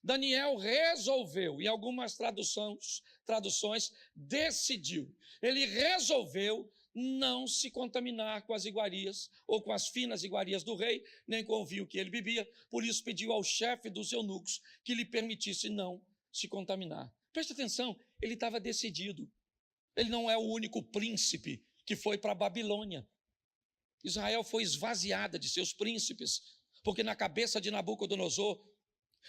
Daniel resolveu, em algumas traduções, decidiu. Ele resolveu não se contaminar com as iguarias, ou com as finas iguarias do rei, nem com o vinho que ele bebia. Por isso pediu ao chefe dos eunucos que lhe permitisse não se contaminar. Preste atenção, ele estava decidido. Ele não é o único príncipe que foi para a Babilônia. Israel foi esvaziada de seus príncipes, porque na cabeça de Nabucodonosor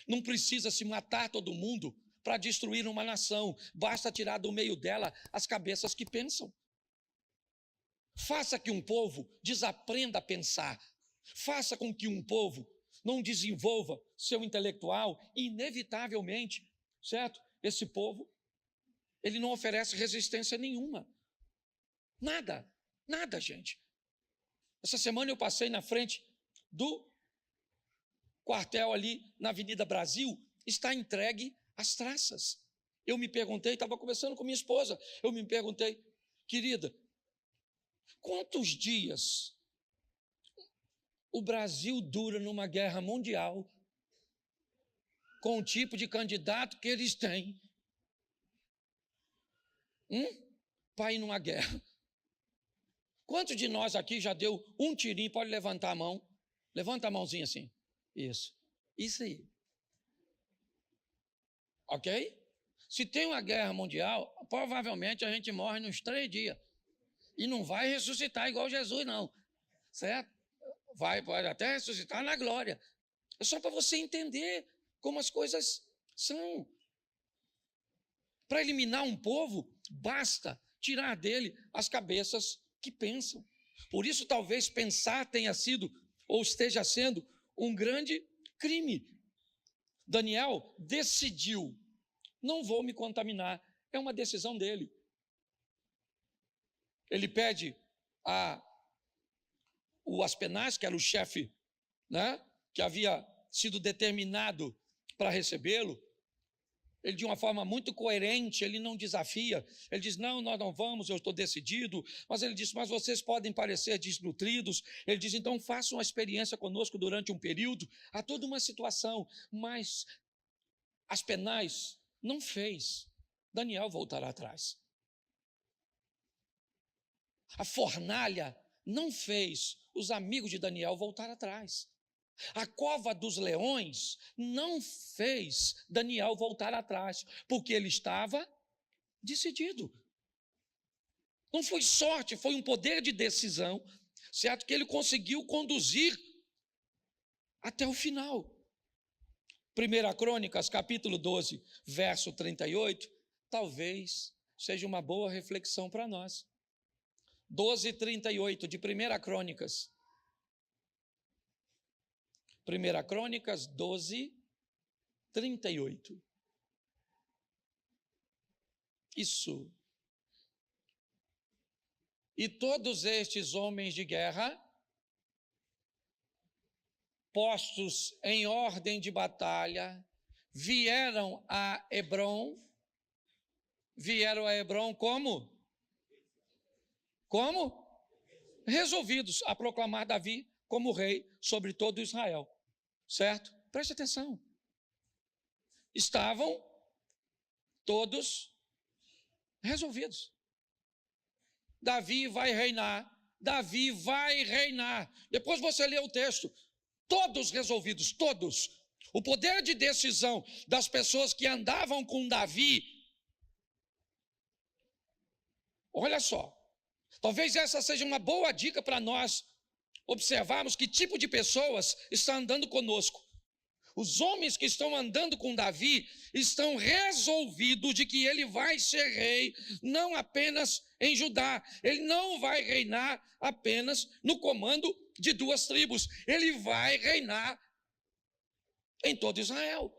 não precisa se matar todo mundo para destruir uma nação, basta tirar do meio dela as cabeças que pensam. Faça que um povo desaprenda a pensar, faça com que um povo não desenvolva seu intelectual, e inevitavelmente, certo? Esse povo, ele não oferece resistência nenhuma. Nada, gente. Essa semana eu passei na frente do quartel ali na Avenida Brasil, está entregue às traças. Eu me perguntei, estava conversando com minha esposa, eu me perguntei, querida, quantos dias o Brasil dura numa guerra mundial com o tipo de candidato que eles têm para ir numa guerra? Quantos de nós aqui já deu um tirinho? Pode levantar a mão. Levanta a mãozinha assim. Isso aí. Ok? Se tem uma guerra mundial, provavelmente a gente morre nos 3 dias. E não vai ressuscitar igual Jesus, não. Certo? Pode até ressuscitar na glória. É só para você entender como as coisas são. Para eliminar um povo, basta tirar dele as cabeças que pensam. Por isso, talvez pensar tenha sido, ou esteja sendo, um grande crime. Daniel decidiu, não vou me contaminar, é uma decisão dele. Ele pede o Aspenaz, que era o chefe, né, que havia sido determinado para recebê-lo. Ele, de uma forma muito coerente, ele não desafia, ele diz, não, nós não vamos, eu estou decidido, mas ele diz, mas vocês podem parecer desnutridos, ele diz, então façam uma experiência conosco durante um período, há toda uma situação, mas Aspenaz não fez Daniel voltar atrás. A fornalha não fez os amigos de Daniel voltar atrás. A cova dos leões não fez Daniel voltar atrás, porque ele estava decidido. Não foi sorte, foi um poder de decisão, certo? Que ele conseguiu conduzir até o final. 1 Crônicas, capítulo 12, verso 38, talvez seja uma boa reflexão para nós. 12:38 de 1 Crônicas. 1 Crônicas 12:38. Isso. E todos estes homens de guerra, postos em ordem de batalha, vieram a Hebrom como? Como? Resolvidos a proclamar Davi como rei sobre todo Israel. Certo? Preste atenção. Estavam todos resolvidos. Davi vai reinar. Davi vai reinar. Depois você lê o texto. Todos resolvidos, todos. O poder de decisão das pessoas que andavam com Davi. Olha só. Talvez essa seja uma boa dica para nós observarmos que tipo de pessoas está andando conosco. Os homens que estão andando com Davi estão resolvidos de que ele vai ser rei, não apenas em Judá. Ele não vai reinar apenas no comando de 2 tribos. Ele vai reinar em todo Israel.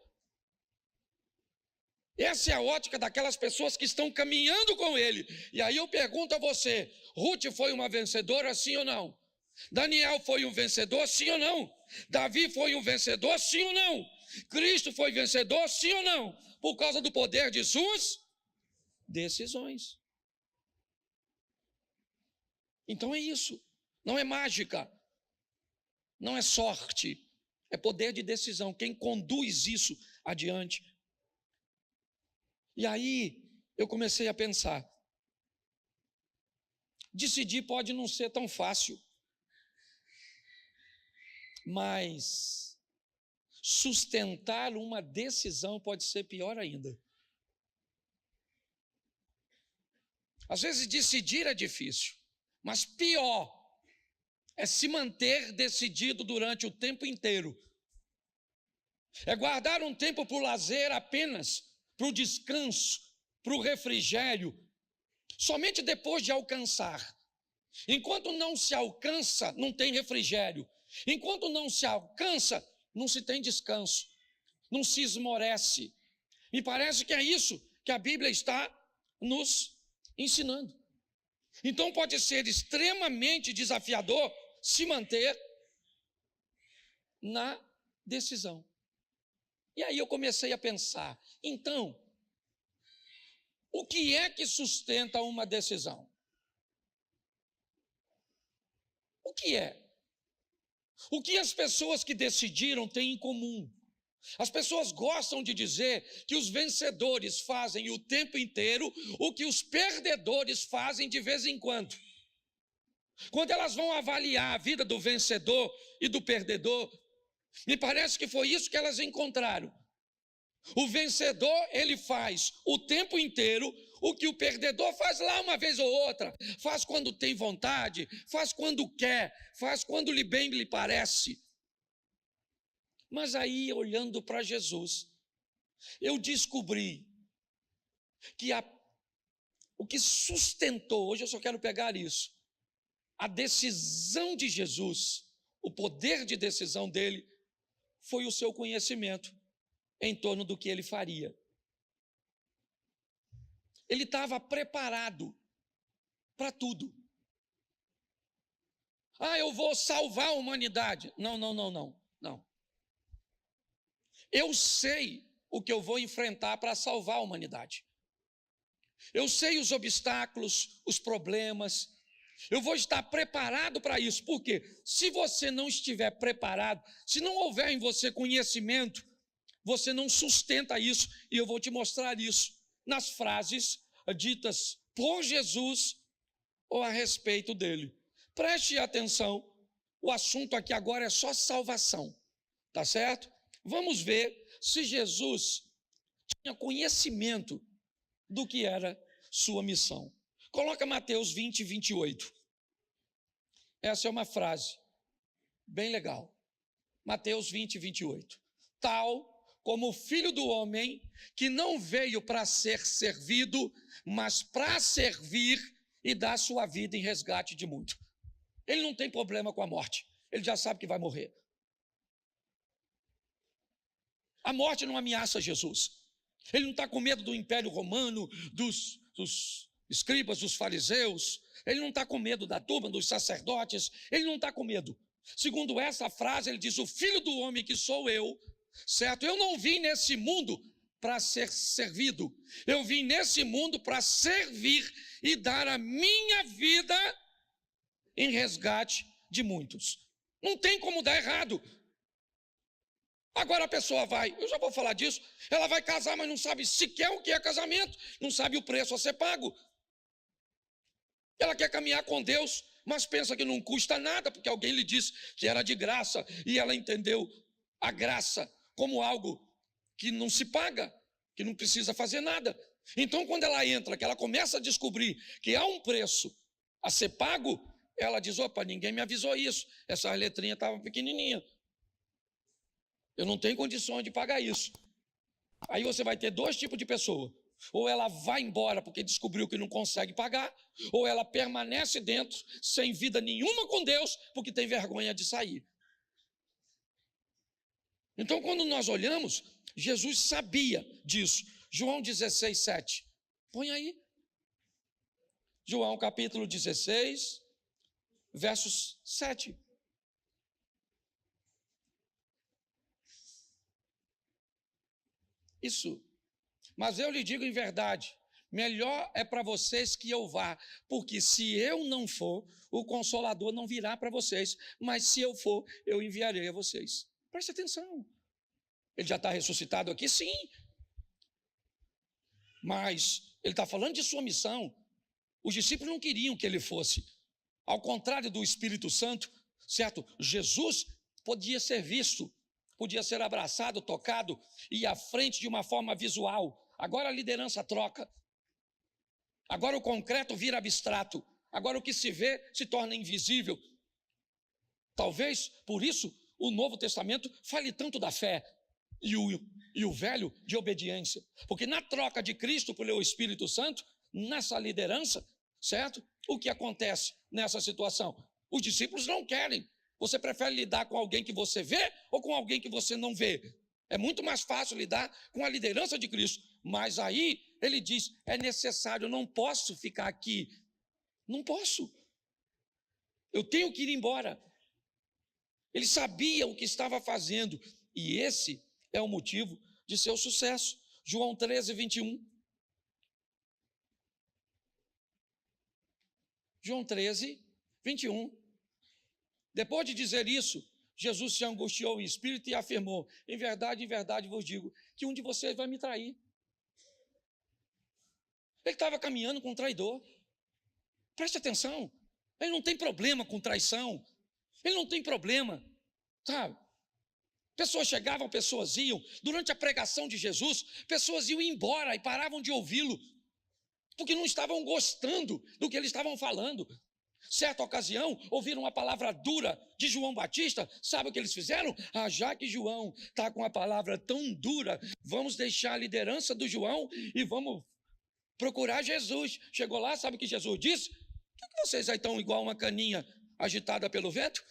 Essa é a ótica daquelas pessoas que estão caminhando com ele. E aí eu pergunto a você, Ruth foi uma vencedora, sim ou não? Daniel foi um vencedor, sim ou não? Davi foi um vencedor, sim ou não? Cristo foi vencedor, sim ou não? Por causa do poder de suas decisões. Então é isso. Não é mágica. Não é sorte. É poder de decisão. Quem conduz isso adiante. E aí eu comecei a pensar, decidir pode não ser tão fácil, mas sustentar uma decisão pode ser pior ainda. Às vezes decidir é difícil, mas pior é se manter decidido durante o tempo inteiro. É guardar um tempo para o lazer apenas, para o descanso, para o refrigério, somente depois de alcançar. Enquanto não se alcança, não tem refrigério. Enquanto não se alcança, não se tem descanso, não se esmorece. Me parece que é isso que a Bíblia está nos ensinando. Então pode ser extremamente desafiador se manter na decisão. E aí eu comecei a pensar, então, o que é que sustenta uma decisão? O que é? O que as pessoas que decidiram têm em comum? As pessoas gostam de dizer que os vencedores fazem o tempo inteiro o que os perdedores fazem de vez em quando. Quando elas vão avaliar a vida do vencedor e do perdedor, me parece que foi isso que elas encontraram. O vencedor, ele faz o tempo inteiro o que o perdedor faz lá uma vez ou outra, faz quando tem vontade, faz quando quer, faz quando bem lhe parece. Mas aí, olhando para Jesus, eu descobri que o que sustentou, hoje eu só quero pegar isso, a decisão de Jesus, o poder de decisão dele, foi o seu conhecimento em torno do que ele faria. Ele estava preparado para tudo. Eu vou salvar a humanidade. Não. Eu sei o que eu vou enfrentar para salvar a humanidade. Eu sei os obstáculos, os problemas. Eu vou estar preparado para isso. Porque se você não estiver preparado, se não houver em você conhecimento, você não sustenta isso. E eu vou te mostrar isso nas frases ditas por Jesus ou a respeito dele. Preste atenção, o assunto aqui agora é só salvação, tá certo? Vamos ver se Jesus tinha conhecimento do que era sua missão. Coloca Mateus 20, 28. Essa é uma frase bem legal. Mateus 20, 28. Tal como o Filho do Homem, que não veio para ser servido, mas para servir e dar sua vida em resgate de muito. Ele não tem problema com a morte, ele já sabe que vai morrer. A morte não ameaça Jesus. Ele não está com medo do Império Romano, dos escribas, dos fariseus. Ele não está com medo da turma, dos sacerdotes. Ele não está com medo. Segundo essa frase, ele diz, o Filho do Homem que sou eu, certo? Eu não vim nesse mundo para ser servido. Eu vim nesse mundo para servir e dar a minha vida em resgate de muitos. Não tem como dar errado. Agora a pessoa vai, eu já vou falar disso, ela vai casar, mas não sabe sequer o que é casamento, não sabe o preço a ser pago. Ela quer caminhar com Deus, mas pensa que não custa nada, porque alguém lhe disse que era de graça, e ela entendeu a graça como algo que não se paga, que não precisa fazer nada. Então, quando ela entra, que ela começa a descobrir que há um preço a ser pago, ela diz, opa, ninguém me avisou isso, essa letrinha estava pequenininha. Eu não tenho condições de pagar isso. Aí você vai ter dois tipos de pessoa. Ou ela vai embora porque descobriu que não consegue pagar, ou ela permanece dentro, sem vida nenhuma com Deus, porque tem vergonha de sair. Então, quando nós olhamos, Jesus sabia disso. João 16, 7. Põe aí. João capítulo 16, versos 7. Isso. Mas eu lhe digo em verdade, melhor é para vocês que eu vá, porque se eu não for, o Consolador não virá para vocês, mas se eu for, eu enviarei a vocês. Preste atenção. Ele já está ressuscitado aqui? Sim. Mas ele está falando de sua missão. Os discípulos não queriam que ele fosse. Ao contrário do Espírito Santo, certo? Jesus podia ser visto, podia ser abraçado, tocado e ir à frente de uma forma visual. Agora a liderança troca. Agora o concreto vira abstrato. Agora o que se vê se torna invisível. Talvez, por isso, o Novo Testamento fale tanto da fé e o Velho de obediência. Porque na troca de Cristo pelo Espírito Santo, nessa liderança, certo? O que acontece nessa situação? Os discípulos não querem. Você prefere lidar com alguém que você vê ou com alguém que você não vê? É muito mais fácil lidar com a liderança de Cristo. Mas aí ele diz, é necessário, eu não posso ficar aqui. Não posso. Eu tenho que ir embora. Ele sabia o que estava fazendo. E esse é o motivo de seu sucesso. João 13, 21. João 13, 21. Depois de dizer isso, Jesus se angustiou em espírito e afirmou, em verdade vos digo, que um de vocês vai me trair. Ele estava caminhando com um traidor. Preste atenção. Ele não tem problema com traição. Ele não tem problema, sabe? Pessoas chegavam, pessoas iam. Durante a pregação de Jesus, pessoas iam embora e paravam de ouvi-lo, porque não estavam gostando do que eles estavam falando. Certa ocasião, ouviram uma palavra dura de João Batista. Sabe o que eles fizeram? Já que João está com a palavra tão dura, vamos deixar a liderança do João e vamos procurar Jesus. Chegou lá, sabe o que Jesus disse? Por que vocês aí estão igual uma caninha agitada pelo vento?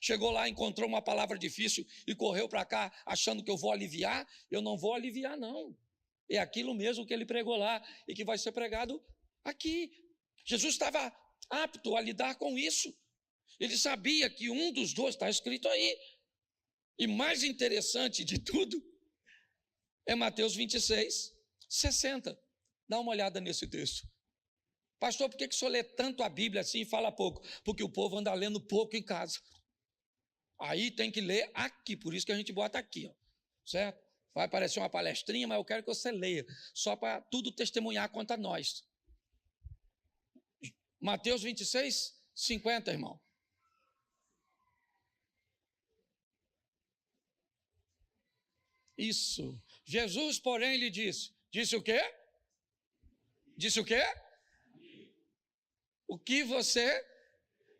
Chegou lá, encontrou uma palavra difícil e correu para cá achando que eu vou aliviar. Eu não vou aliviar, não. É aquilo mesmo que ele pregou lá e que vai ser pregado aqui. Jesus estava apto a lidar com isso. Ele sabia que um dos dois, está escrito aí. E mais interessante de tudo é Mateus 26, 60. Dá uma olhada nesse texto. Pastor, por que o senhor lê tanto a Bíblia assim e fala pouco? Porque o povo anda lendo pouco em casa. Aí tem que ler aqui, por isso que a gente bota aqui, ó, certo? Vai parecer uma palestrinha, mas eu quero que você leia, só para tudo testemunhar contra nós. Mateus 26, 50, irmão. Isso. Jesus, porém, lhe disse o quê? Disse o quê? O que você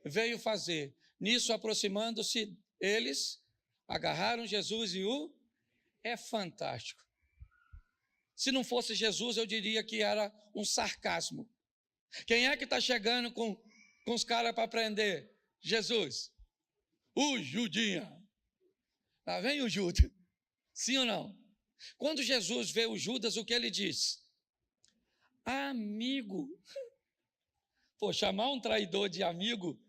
veio fazer? Nisso, aproximando-se, eles agarraram Jesus e É fantástico. Se não fosse Jesus, eu diria que era um sarcasmo. Quem é que está chegando com os caras para prender? Jesus. O Judinha. Lá vem o Judas. Sim ou não? Quando Jesus vê o Judas, o que ele diz? Amigo. Pô, chamar um traidor de amigo.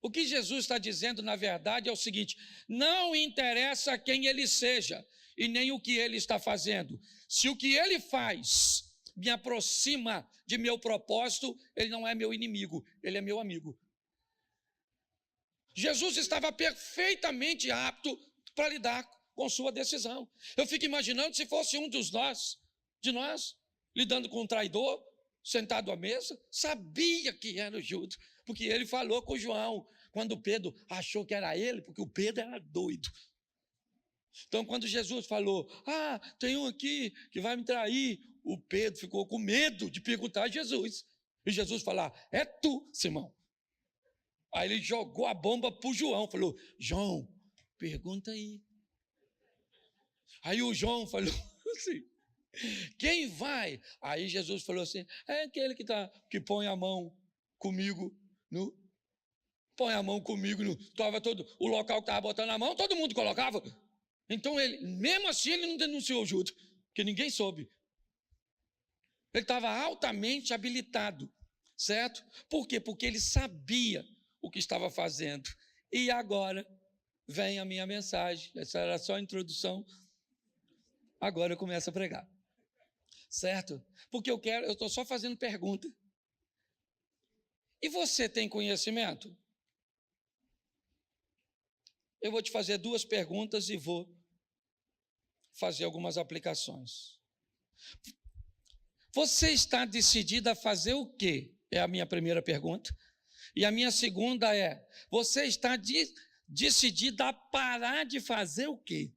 O que Jesus está dizendo, na verdade, é o seguinte: não interessa quem ele seja e nem o que ele está fazendo. Se o que ele faz me aproxima de meu propósito, ele não é meu inimigo, ele é meu amigo. Jesus estava perfeitamente apto para lidar com sua decisão. Eu fico imaginando se fosse um de nós, lidando com um traidor, sentado à mesa, sabia que era o Judas, porque ele falou com João, quando Pedro achou que era ele, porque o Pedro era doido. Então, quando Jesus falou, tem um aqui que vai me trair, o Pedro ficou com medo de perguntar a Jesus. E Jesus falou, é tu, Simão. Aí ele jogou a bomba para o João, falou, João, pergunta aí. Aí o João falou assim, quem vai? Aí Jesus falou assim, é aquele que põe a mão comigo põe a mão comigo o local que estava botando a mão, todo mundo colocava. Então ele, mesmo assim, ele não denunciou o Judas, porque ninguém soube. Ele estava altamente habilitado, certo? Por quê? Porque ele sabia o que estava fazendo. E agora vem a minha mensagem. Essa era só a introdução. Agora eu começo a pregar. Certo? Porque eu estou só fazendo pergunta. E você tem conhecimento? Eu vou te fazer 2 perguntas e vou fazer algumas aplicações. Você está decidido a fazer o quê? É a minha primeira pergunta. E a minha segunda é: você está decidido a parar de fazer o quê?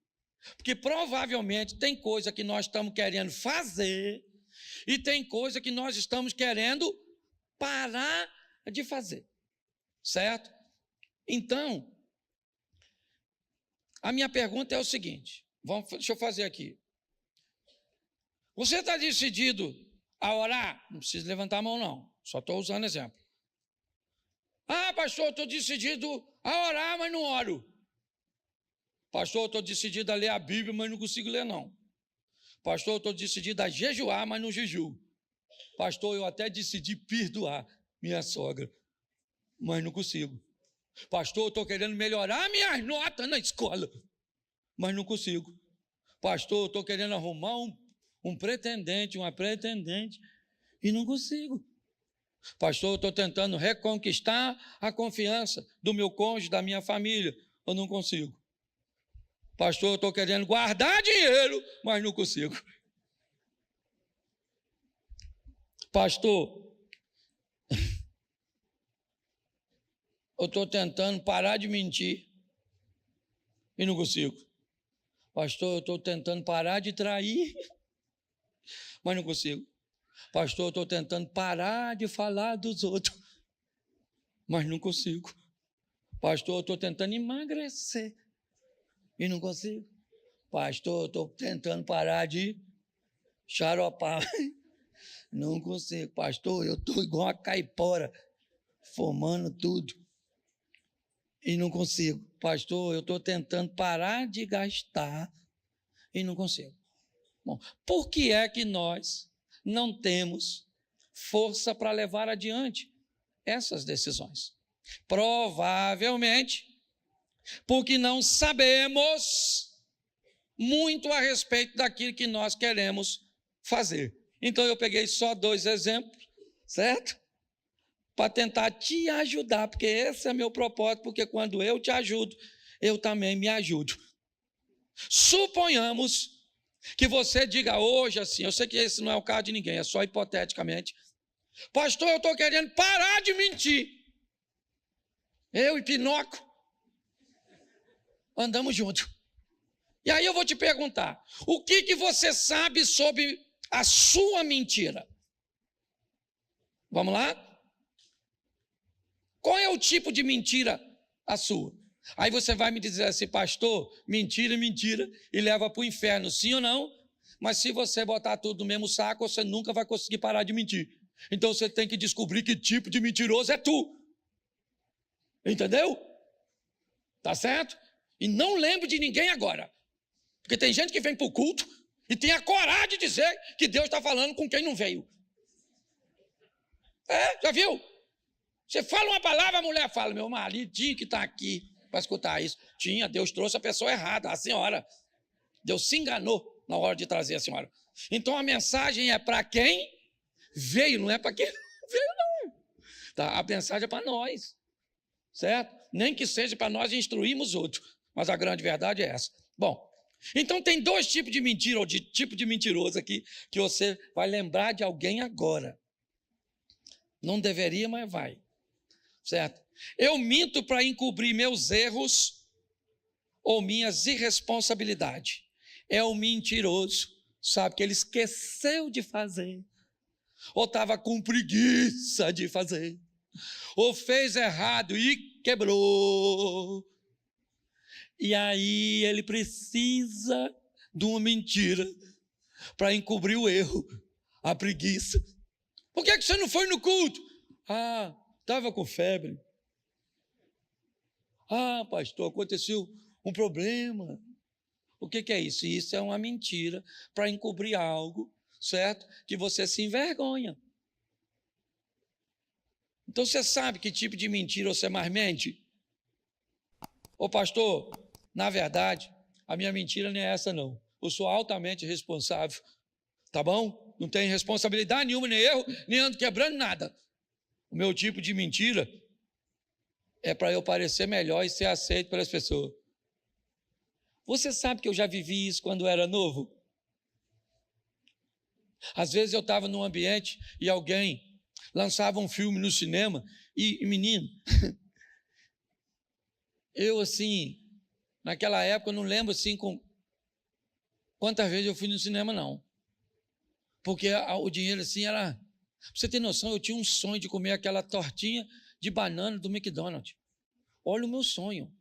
Porque provavelmente tem coisa que nós estamos querendo fazer e tem coisa que nós estamos querendo parar de fazer, certo? Então, a minha pergunta é o seguinte, deixa eu fazer aqui. Você está decidido a orar? Não precisa levantar a mão não, só estou usando exemplo. Ah, pastor, eu estou decidido a orar, mas não oro. Pastor, eu estou decidido a ler a Bíblia, mas não consigo ler não. Pastor, eu estou decidido a jejuar, mas não jejuo. Pastor, eu até decidi perdoar minha sogra, mas não consigo. Pastor, eu estou querendo melhorar minhas notas na escola, mas não consigo. Pastor, eu estou querendo arrumar um pretendente, uma pretendente, e não consigo. Pastor, eu estou tentando reconquistar a confiança do meu cônjuge, da minha família, eu não consigo. Pastor, eu estou querendo guardar dinheiro, mas não consigo. Pastor, eu estou tentando parar de mentir e não consigo. Pastor, eu estou tentando parar de trair, mas não consigo. Pastor, eu estou tentando parar de falar dos outros, mas não consigo. Pastor, eu estou tentando emagrecer e não consigo. Pastor, eu estou tentando parar de xaropar, não consigo. Pastor, eu estou igual a caipora, fumando tudo e não consigo. Pastor, eu estou tentando parar de gastar e não consigo. Bom, por que é que nós não temos força para levar adiante essas decisões? Provavelmente porque não sabemos muito a respeito daquilo que nós queremos fazer. Então eu peguei só 2 exemplos, certo? Para tentar te ajudar, porque esse é meu propósito, porque quando eu te ajudo, eu também me ajudo. Suponhamos que você diga hoje assim, eu sei que esse não é o caso de ninguém, é só hipoteticamente. Pastor, eu estou querendo parar de mentir. Eu e Pinóquio andamos juntos. E aí eu vou te perguntar, o que você sabe sobre a sua mentira? Vamos lá? Qual é o tipo de mentira a sua? Aí você vai me dizer assim, pastor, mentira, e leva para o inferno, sim ou não? Mas se você botar tudo no mesmo saco, você nunca vai conseguir parar de mentir. Então você tem que descobrir que tipo de mentiroso é tu. Entendeu? Tá certo? E não lembre de ninguém agora. Porque tem gente que vem para o culto e tem a coragem de dizer que Deus está falando com quem não veio. Já viu? Você fala uma palavra, a mulher fala, meu marido tinha que estar aqui para escutar isso. Deus trouxe a pessoa errada, a senhora. Deus se enganou na hora de trazer a senhora. Então a mensagem é para quem veio, não é para quem não veio, não. Tá? A mensagem é para nós, certo? Nem que seja para nós instruirmos outros, mas a grande verdade é essa. Bom, então tem 2 tipos de mentira, ou de tipo de mentiroso aqui, que você vai lembrar de alguém agora. Não deveria, mas vai. Certo? Eu minto para encobrir meus erros ou minhas irresponsabilidades. É o mentiroso, sabe, que ele esqueceu de fazer, ou estava com preguiça de fazer, ou fez errado e quebrou. E aí ele precisa de uma mentira para encobrir o erro, a preguiça. Por que você não foi no culto? Estava com febre. Pastor, aconteceu um problema. O que é isso? Isso é uma mentira para encobrir algo, certo? Que você se envergonha. Então você sabe que tipo de mentira você mais mente? Ô pastor, na verdade, a minha mentira não é essa não. Eu sou altamente responsável, tá bom? Não tenho responsabilidade nenhuma, nem erro, nem ando quebrando nada. O meu tipo de mentira é para eu parecer melhor e ser aceito pelas pessoas. Você sabe que eu já vivi isso quando era novo? Às vezes eu estava num ambiente e alguém lançava um filme no cinema e menino, eu assim, naquela época eu não lembro assim com quantas vezes eu fui no cinema não, porque o dinheiro assim era, pra você ter noção, eu tinha um sonho de comer aquela tortinha de banana do McDonald's. Olha o meu sonho.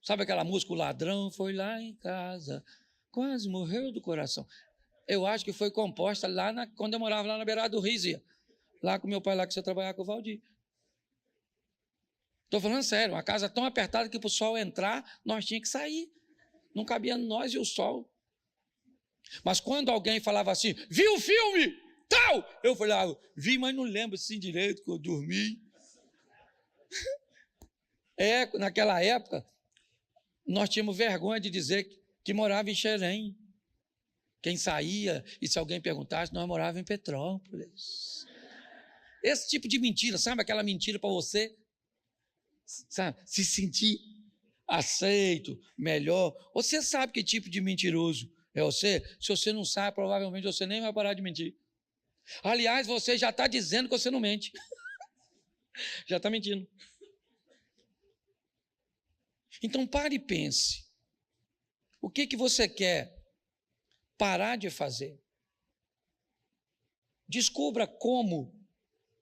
Sabe aquela música, o ladrão foi lá em casa, quase morreu do coração. Eu acho que foi composta lá quando eu morava lá na beirada do Rizia, lá com meu pai, lá que você trabalhava com o Valdir. Estou falando sério, uma casa tão apertada que para o sol entrar, nós tínhamos que sair. Não cabia nós e o sol. Mas quando alguém falava assim, viu o filme? Tal! Eu falava, vi, mas não lembro assim direito, que eu dormi. Naquela época, nós tínhamos vergonha de dizer que morava em Xerém. Quem saía, e se alguém perguntasse, nós morávamos em Petrópolis. Esse tipo de mentira, sabe aquela mentira para você, sabe, se sentir aceito, melhor. Você sabe que tipo de mentiroso é você? Se você não sabe, provavelmente você nem vai parar de mentir. Aliás, você já está dizendo que você não mente. Já está mentindo. Então pare e pense. O que você quer parar de fazer? Descubra como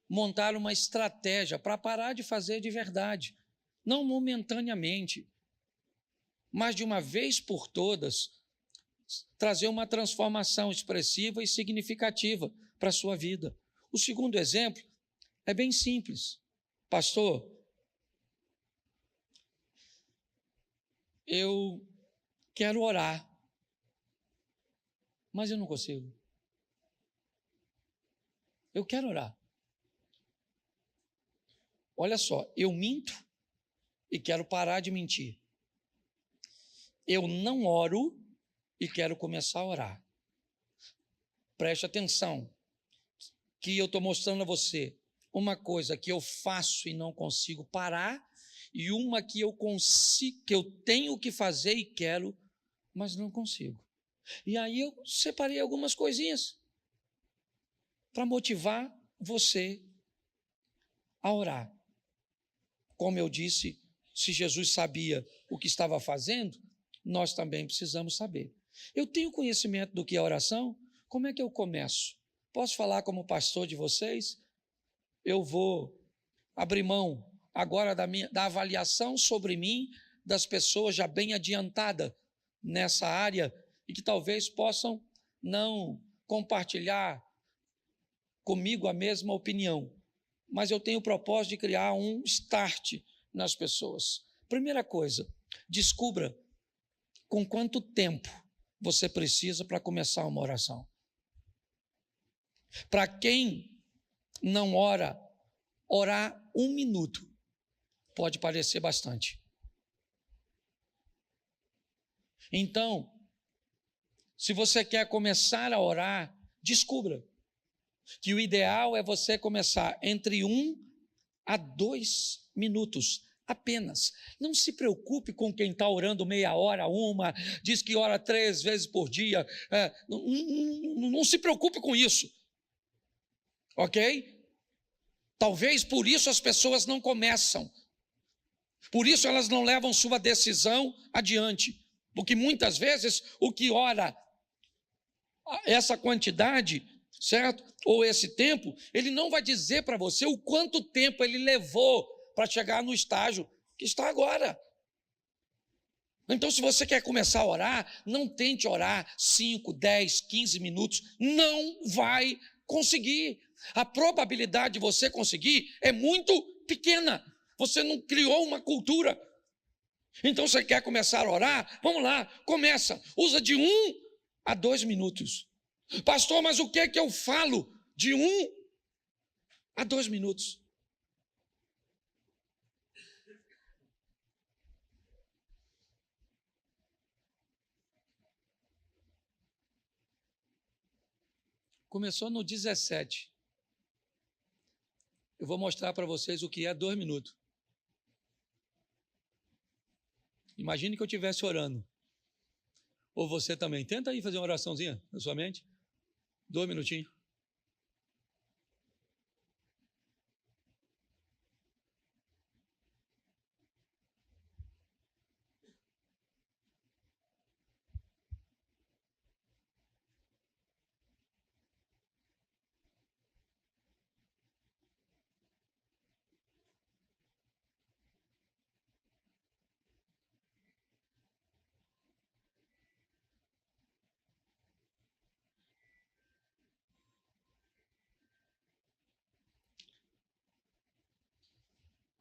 montar uma estratégia para parar de fazer de verdade. Não momentaneamente, mas de uma vez por todas, trazer uma transformação expressiva e significativa para a sua vida. O segundo exemplo é bem simples. Pastor, eu quero orar, mas eu não consigo. Eu quero orar. Olha só, eu minto e quero parar de mentir. Eu não oro e quero começar a orar. Preste atenção, que eu estou mostrando a você uma coisa que eu faço e não consigo parar, e uma que eu consigo, que eu tenho que fazer e quero, mas não consigo. E aí eu separei algumas coisinhas para motivar você a orar. Como eu disse, se Jesus sabia o que estava fazendo, nós também precisamos saber. Eu tenho conhecimento do que é oração? Como é que eu começo? Posso falar como pastor de vocês? Eu vou abrir mão agora da avaliação sobre mim das pessoas já bem adiantadas nessa área e que talvez possam não compartilhar comigo a mesma opinião. Mas eu tenho o propósito de criar um start nas pessoas. Primeira coisa, descubra com quanto tempo você precisa para começar uma oração. Para quem não ora, orar 1 minuto pode parecer bastante. Então, se você quer começar a orar, descubra que o ideal é você começar entre 1 a 2 minutos apenas. Não se preocupe com quem está orando meia hora, diz que ora 3 vezes por dia. Não se preocupe com isso. Ok? Talvez por isso as pessoas não começam. Por isso elas não levam sua decisão adiante. Porque muitas vezes o que ora essa quantidade, certo? Ou esse tempo, ele não vai dizer para você o quanto tempo ele levou para chegar no estágio que está agora. Então, se você quer começar a orar, não tente orar 5, 10, 15 minutos. Não vai conseguir. A probabilidade de você conseguir é muito pequena. Você não criou uma cultura. Então, você quer começar a orar? Vamos lá, começa. Usa de 1 a 2 minutos. Pastor, mas o que é que eu falo? De 1 a 2 minutos. Começou no 17. Eu vou mostrar para vocês o que é 2 minutos. Imagine que eu estivesse orando. Ou você também. Tenta aí fazer uma oraçãozinha na sua mente. 2 minutinhos.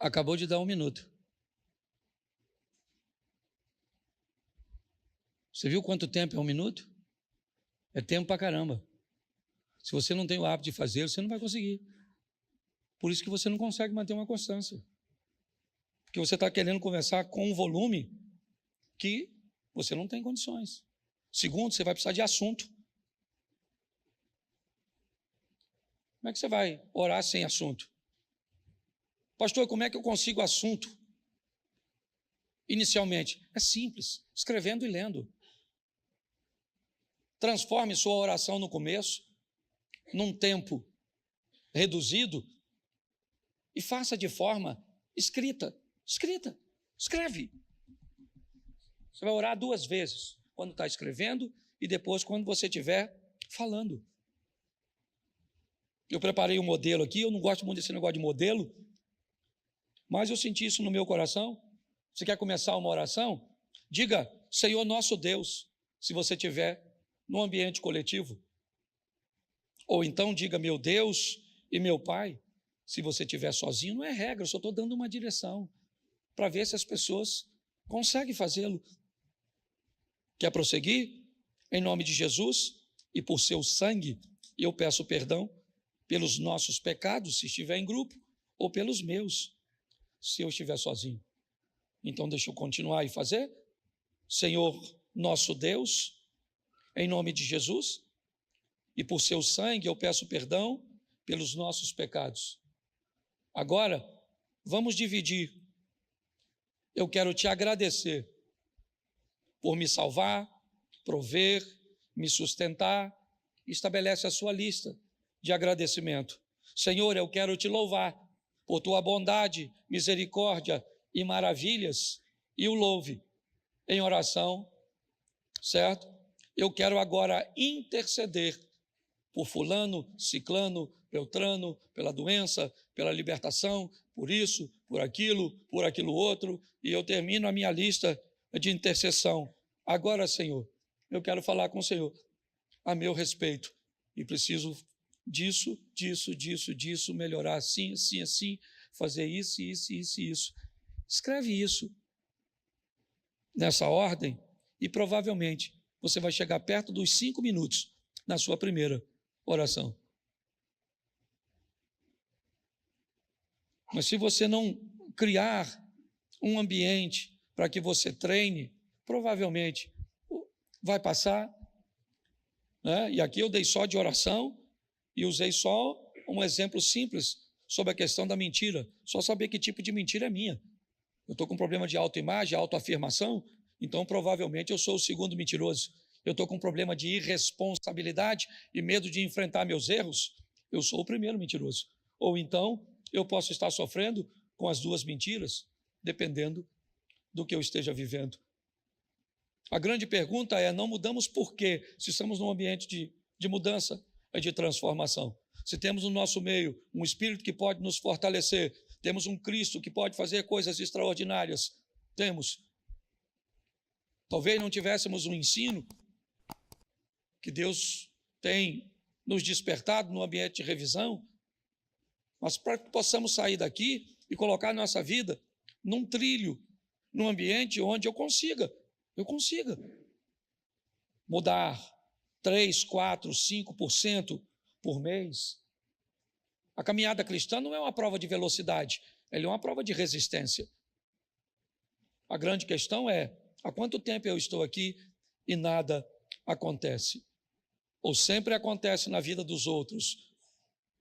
Acabou de dar 1 minuto. Você viu quanto tempo é 1 minuto? É tempo pra caramba. Se você não tem o hábito de fazer, você não vai conseguir. Por isso que você não consegue manter uma constância. Porque você está querendo conversar com um volume que você não tem condições. Segundo, você vai precisar de assunto. Como é que você vai orar sem assunto? Pastor, como é que eu consigo assunto? Inicialmente, é simples, escrevendo e lendo. Transforme sua oração no começo, num tempo reduzido, e faça de forma escrita. Escreve. Você vai orar 2 vezes, quando está escrevendo e depois quando você estiver falando. Eu preparei um modelo aqui, eu não gosto muito desse negócio de modelo, mas eu senti isso no meu coração. Você quer começar uma oração? Diga, Senhor nosso Deus, se você estiver no ambiente coletivo. Ou então diga, meu Deus e meu Pai, se você estiver sozinho. Não é regra, eu só estou dando uma direção para ver se as pessoas conseguem fazê-lo. Quer prosseguir? Em nome de Jesus e por seu sangue, eu peço perdão pelos nossos pecados, se estiver em grupo, ou pelos meus, se eu estiver sozinho. Então deixa eu continuar e fazer. Senhor nosso Deus, em nome de Jesus e por seu sangue eu peço perdão pelos nossos pecados. Agora, vamos dividir. Eu quero te agradecer por me salvar, prover, me sustentar. Estabelece a sua lista de agradecimento. Senhor, eu quero te louvar por tua bondade, misericórdia e maravilhas, e o louve em oração, certo? Eu quero agora interceder por fulano, ciclano, beltrano, pela doença, pela libertação, por isso, por aquilo outro, e eu termino a minha lista de intercessão. Agora, Senhor, eu quero falar com o Senhor a meu respeito, e preciso disso, melhorar assim, fazer isso. Escreve isso nessa ordem e provavelmente você vai chegar perto dos 5 minutos na sua primeira oração. Mas se você não criar um ambiente para que você treine, provavelmente vai passar, né? E aqui eu dei só de oração e usei só um exemplo simples sobre a questão da mentira. Só saber que tipo de mentira é minha. Eu estou com problema de autoimagem, autoafirmação, então provavelmente eu sou o segundo mentiroso. Eu estou com problema de irresponsabilidade e medo de enfrentar meus erros, eu sou o primeiro mentiroso. Ou então eu posso estar sofrendo com as 2 mentiras, dependendo do que eu esteja vivendo. A grande pergunta é, não mudamos por quê? Se estamos num ambiente de mudança, de transformação. Se temos no nosso meio um Espírito que pode nos fortalecer, temos um Cristo que pode fazer coisas extraordinárias, temos. Talvez não tivéssemos um ensino que Deus tem nos despertado no ambiente de revisão, mas para que possamos sair daqui e colocar nossa vida num trilho, num ambiente onde eu consiga mudar 3, 4, 5% por mês. A caminhada cristã não é uma prova de velocidade, ela é uma prova de resistência. A grande questão é, há quanto tempo eu estou aqui e nada acontece? Ou sempre acontece na vida dos outros?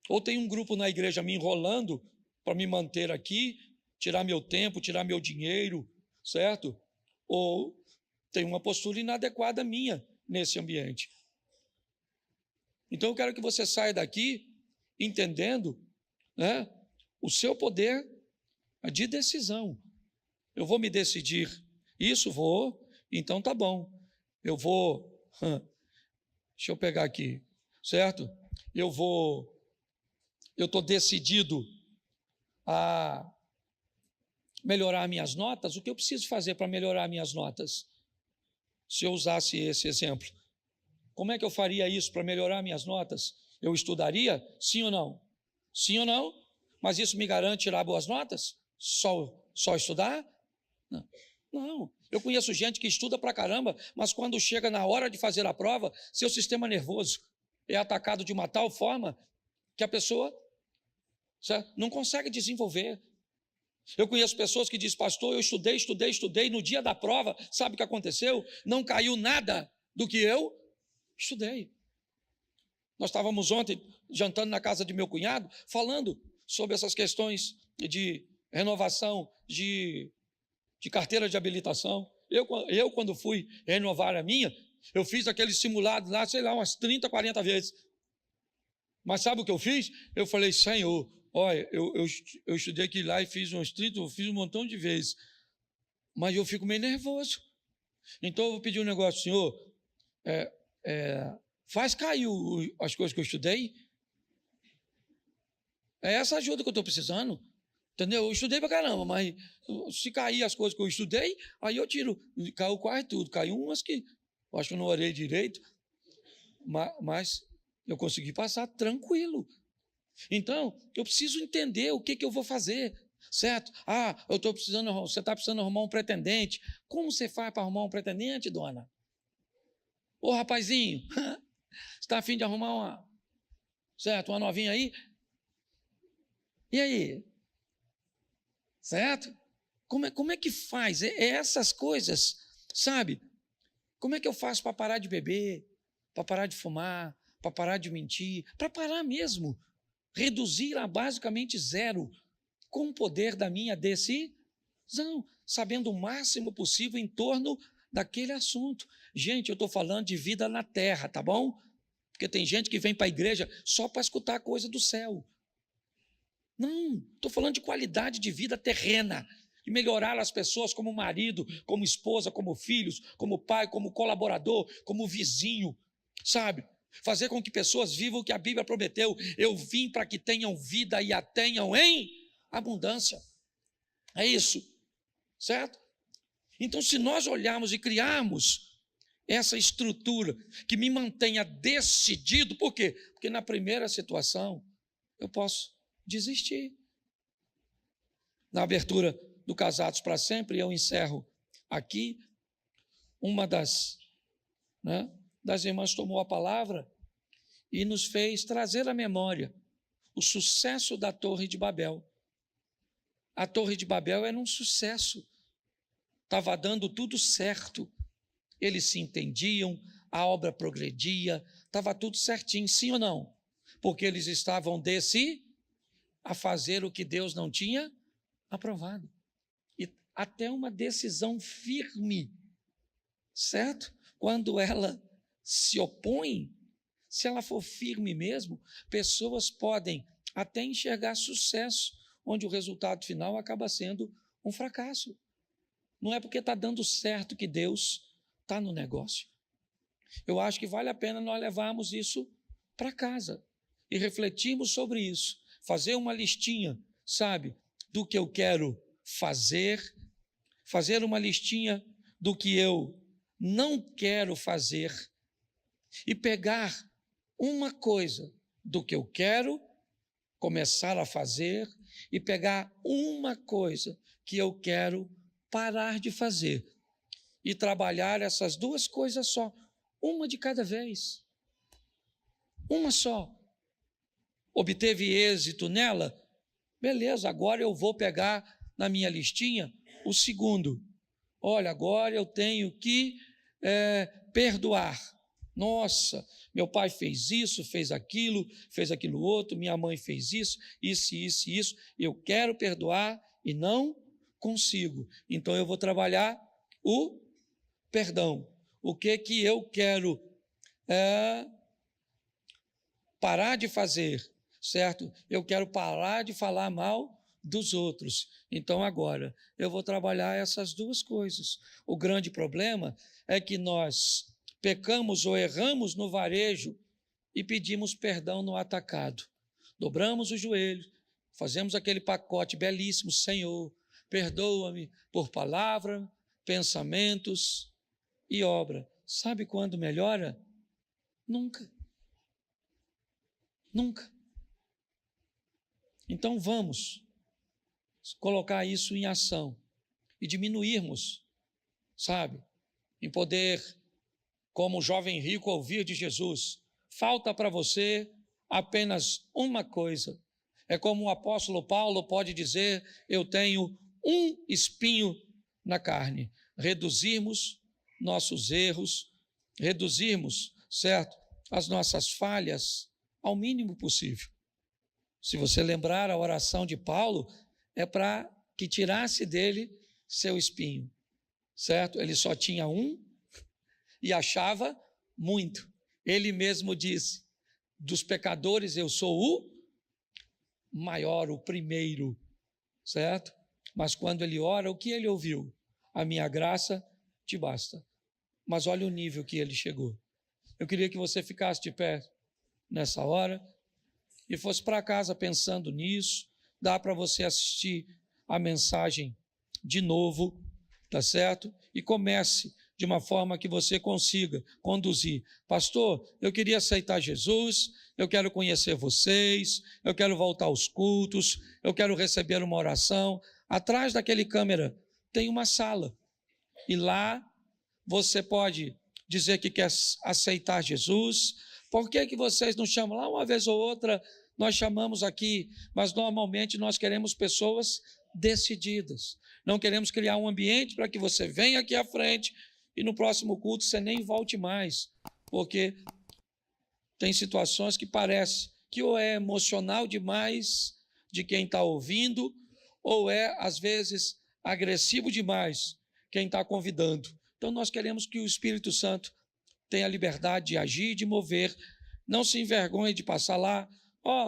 Ou tem um grupo na igreja me enrolando para me manter aqui, tirar meu tempo, tirar meu dinheiro, certo? ou tem uma postura inadequada minha nesse ambiente. Então eu quero que você saia daqui entendendo, né, o seu poder de decisão. Eu vou me decidir isso, então tá bom. Eu deixa eu pegar aqui, certo? Eu estou decidido a melhorar minhas notas. O que eu preciso fazer para melhorar minhas notas? Se eu usasse esse exemplo, como é que eu faria isso para melhorar minhas notas? Eu estudaria? Sim ou não? Sim ou não? Mas isso me garante tirar boas notas? Só estudar? Não. Eu conheço gente que estuda pra caramba, mas quando chega na hora de fazer a prova, seu sistema nervoso é atacado de uma tal forma que a pessoa, certo, não consegue desenvolver. Eu conheço pessoas que dizem, pastor, eu estudei, no dia da prova, sabe o que aconteceu? Não caiu nada do que eu estudei. Nós estávamos ontem jantando na casa de meu cunhado, falando sobre essas questões de renovação de carteira de habilitação. Eu, quando fui renovar a minha, eu fiz aquele simulado lá, sei lá, umas 30, 40 vezes. Mas sabe o que eu fiz? Eu falei, Senhor, olha, eu estudei aqui lá e fiz uns 30, eu fiz um montão de vezes. Mas eu fico meio nervoso. Então eu vou pedir um negócio, Senhor, faz cair as coisas que eu estudei. É essa ajuda que eu estou precisando. Entendeu? Eu estudei pra caramba, mas se cair as coisas que eu estudei, aí eu tiro. Caiu quase tudo. Caiu umas que eu acho que eu não orei direito, mas eu consegui passar tranquilo. Então, eu preciso entender o que eu vou fazer, certo? Você está precisando arrumar um pretendente. Como você faz para arrumar um pretendente, dona? Ô, rapazinho, você está a fim de arrumar uma novinha aí? E aí? Certo? Como é que faz? Essas coisas, sabe? Como é que eu faço para parar de beber, para parar de fumar, para parar de mentir, para parar mesmo, reduzir a basicamente zero, com o poder da minha decisão, sabendo o máximo possível em torno daquele assunto. Gente, eu estou falando de vida na terra, tá bom? Porque tem gente que vem para a igreja só para escutar coisa do céu. Não, estou falando de qualidade de vida terrena, de melhorar as pessoas como marido, como esposa, como filhos, como pai, como colaborador, como vizinho, sabe? Fazer com que pessoas vivam o que a Bíblia prometeu. Eu vim para que tenham vida e a tenham em abundância. É isso, certo? Então, se nós olharmos e criarmos essa estrutura que me mantenha decidido, por quê? Porque na primeira situação eu posso desistir. Na abertura do Casados para Sempre, eu encerro aqui. Uma das irmãs tomou a palavra e nos fez trazer à memória o sucesso da Torre de Babel. A Torre de Babel era um sucesso, estava dando tudo certo, eles se entendiam, a obra progredia, estava tudo certinho, sim ou não? Porque eles estavam a fazer o que Deus não tinha aprovado. E até uma decisão firme, certo? Quando ela se opõe, se ela for firme mesmo, pessoas podem até enxergar sucesso, onde o resultado final acaba sendo um fracasso. Não é porque está dando certo que Deus está no negócio. Eu acho que vale a pena nós levarmos isso para casa e refletirmos sobre isso. Fazer uma listinha, sabe, do que eu quero fazer uma listinha do que eu não quero fazer e pegar uma coisa do que eu quero começar a fazer e pegar uma coisa que eu quero parar de fazer e trabalhar essas duas coisas só, uma de cada vez, uma só. Obteve êxito nela? Beleza, agora eu vou pegar na minha listinha o segundo. Olha, agora eu tenho que perdoar. Nossa, meu pai fez isso, fez aquilo outro, minha mãe fez isso, isso. Eu quero perdoar e não consigo. Então eu vou trabalhar o perdão. O que que eu quero parar de fazer, certo? Eu quero parar de falar mal dos outros. Então, agora, eu vou trabalhar essas duas coisas. O grande problema é que nós pecamos ou erramos no varejo e pedimos perdão no atacado. Dobramos o joelho, fazemos aquele pacote belíssimo: Senhor, perdoa-me por palavra, pensamentos e obra. Sabe quando melhora? Nunca. Nunca. Então vamos colocar isso em ação e diminuirmos, sabe, em poder, como o jovem rico, ouvir de Jesus: falta para você apenas uma coisa. É como o apóstolo Paulo pode dizer: eu tenho um espinho na carne. Reduzirmos nossos erros, reduzirmos, certo, as nossas falhas ao mínimo possível. Se você lembrar, a oração de Paulo é para que tirasse dele seu espinho, certo? Ele só tinha um e achava muito. Ele mesmo disse: dos pecadores eu sou o maior, o primeiro, certo? Mas quando ele ora, o que ele ouviu? A minha graça te basta. Mas olha o nível que ele chegou. Eu queria que você ficasse de pé nessa hora e fosse para casa pensando nisso. Dá para você assistir a mensagem de novo, tá certo? E comece de uma forma que você consiga conduzir. Pastor, eu queria aceitar Jesus, eu quero conhecer vocês, eu quero voltar aos cultos, eu quero receber uma oração. Atrás daquele câmera tem uma sala e lá você pode dizer que quer aceitar Jesus. Por que vocês não chamam? Lá uma vez ou outra nós chamamos aqui, mas normalmente nós queremos pessoas decididas. Não queremos criar um ambiente para que você venha aqui à frente e no próximo culto você nem volte mais, porque tem situações que parece que ou é emocional demais de quem está ouvindo, ou é, às vezes, agressivo demais quem está convidando. Então, nós queremos que o Espírito Santo tenha liberdade de agir, de mover. Não se envergonhe de passar lá: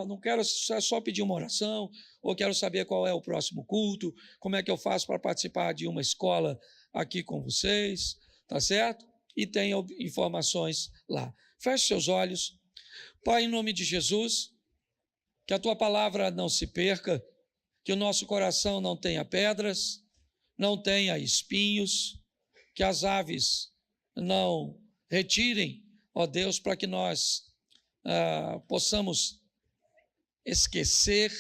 não quero só pedir uma oração, ou quero saber qual é o próximo culto, como é que eu faço para participar de uma escola aqui com vocês, tá certo? E tenha informações lá. Feche seus olhos. Pai, em nome de Jesus, que a Tua palavra não se perca, que o nosso coração não tenha pedras, não tenha espinhos, que as aves não retirem, ó Deus, para que nós possamos esquecer,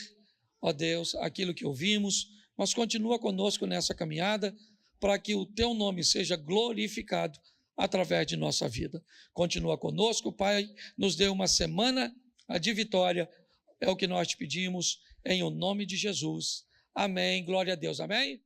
ó Deus, aquilo que ouvimos, mas continua conosco nessa caminhada, para que o Teu nome seja glorificado através de nossa vida. Continua conosco, Pai, nos dê uma semana de vitória, é o que nós te pedimos, em o nome de Jesus. Amém, glória a Deus, amém?